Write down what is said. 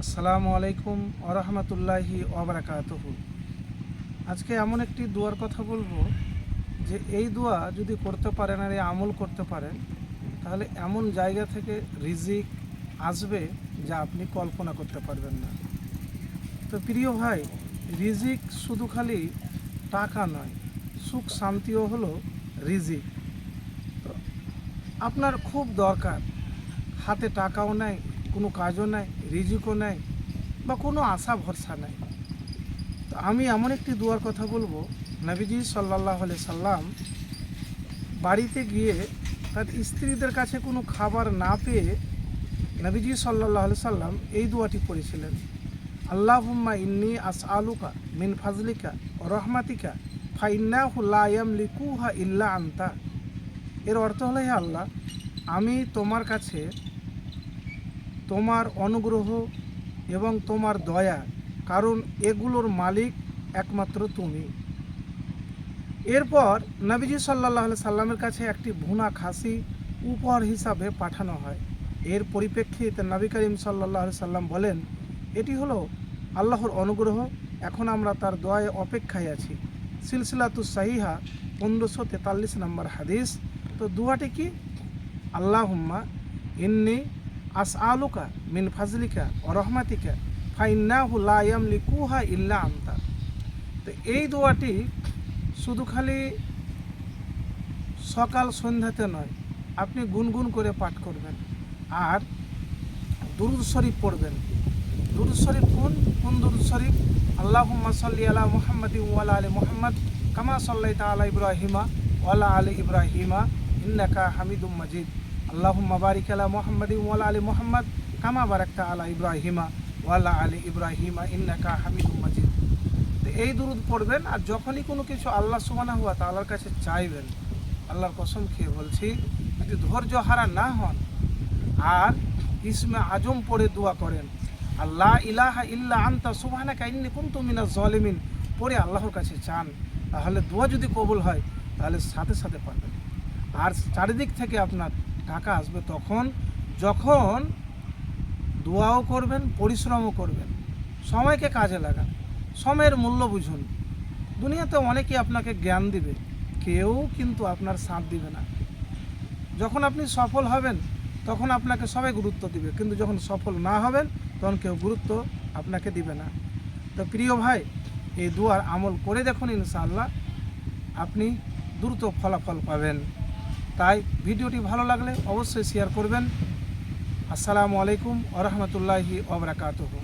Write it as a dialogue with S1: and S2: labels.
S1: আসসালামু আলাইকুম ওরহমতুল্লাহি ওবরাকাতুহু। আজকে এমন একটি দোয়ার কথা বলবো যে এই দোয়া যদি করতে পারেন আর এই আমল করতে পারেন তাহলে এমন জায়গা থেকে রিজিক আসবে যা আপনি কল্পনা করতে পারবেন না। তো প্রিয় ভাই, রিজিক শুধু খালি টাকা নয়, সুখ শান্তিও হলো রিজিক। তো আপনার খুব দরকার, হাতে টাকাও নাই, কোনো কাজও নাই, রিজিকও নাই, বা কোনো আশা ভরসা নাই। তো আমি এমন একটি দুয়ার কথা বলবো, নবীজি সাল্লাল্লাহু আলাইহি সাল্লাম বাড়িতে গিয়ে তার স্ত্রীদের কাছে কোনো খাবার না পেয়ে নবীজি সাল্লাল্লাহু আলাইহি সাল্লাম এই দুয়াটি পড়েছিলেন, আল্লাহুম্মা ইন্নী আসআলুকা মিন ফাজলিকা ওয়া রাহমাতিকা ফাইন্নাহু লা ইয়ামলিকুহা ইল্লা আনতা। এর অর্থ হলো, হে আল্লাহ, আমি তোমার কাছে তোমার অনুগ্রহ এবং তোমার দয়া, কারণ এগুলোর মালিক একমাত্র তুমি। এরপর নবীজি সাল্লাল্লাহু আলাইহি সাল্লামের কাছে একটি ভুনা খাসি উপহার হিসাবে পাঠানো হয়। এর পরিপ্রেক্ষিতে নবী করিম সাল্লাল্লাহু আলাইহি সাল্লাম বলেন, এটি হলো আল্লাহর অনুগ্রহ, এখন আমরা তার দোয়ায় অপেক্ষায় আছি। সিলসিলাতুস সাহিহা 1543 নম্বর হাদিস। তো দোয়াটি কি? আল্লাহুম্মা ইন্নী আসআলুকা মিন ফাজলিকা ওয়া রাহমাতিকা ফাইন্নাহু লা ইয়ামলিকুহা ইল্লা আনতা। তো এই দোয়াটি শুধু খালি সকাল সন্ধ্যাতে নয়, আপনি গুনগুন করে পাঠ করবেন আর দুরূদ শরীফ পড়বেন। দুরূদ শরীফ কোন দুরূদ শরীফ? আল্লাহুম্মা সাল্লি আলা মুহাম্মাদিন ওয়া আলা আলি মুহাম্মাদ কামা সাল্লাইতা আলা ইব্রাহিমা ওয়া আলা আলি ইব্রাহিমা ইন্নাকা হামিদুম মাজিদ। আল্লাহুম্মা বারিক আলা মুহাম্মাদিন ওয়া আলা আলি মুহাম্মাদ কামা বারাকতা আলা ইব্রাহিমা ওয়া আলা আলি ইব্রাহিমা ইন্নাকা হামিদুম মাজিদ। তো এই দুরূদ পড়বেন, আর যখনই কোনো কিছু আল্লাহ সুবহানাহু ওয়া তাআলার কাছে চাইবেন, আল্লাহর কসম খেয়ে বলছি, যদি ধৈর্য হারা না হন আর ইসমে আজম পড়ে দোয়া করেন, আল্লাহ ইলাহা ইল্লা আনতা সুবহানাকা ইন্নী কুনতু মিনাজ জালিমিন পড়ে আল্লাহর কাছে চান, তাহলে দোয়া যদি কবুল হয় তাহলে সাথে সাথে পাবেন। আর চারিদিক থেকে আপনার টাকা আসবে তখন যখন দোয়াও করবেন, পরিশ্রমও করবেন, সময়কে কাজে লাগান, সময়ের মূল্য বুঝুন। দুনিয়াতে অনেকেই আপনাকে জ্ঞান দিবে, কেউ কিন্তু আপনার সাথ দিবে না। যখন আপনি সফল হবেন তখন আপনাকে সবাই গুরুত্ব দিবে, কিন্তু যখন সফল না হবেন তখন কেউ গুরুত্ব আপনাকে দিবে না। তো প্রিয় ভাই, এই দুয়ার আমল করে দেখুন, ইনশাআল্লাহ আপনি দ্রুত ফলাফল পাবেন। তাই ভিডিওটি ভালো লাগলে অবশ্যই শেয়ার করবেন। আসসালামু আলাইকুম ওয়া রাহমাতুল্লাহি ওয়া বারাকাতুহু।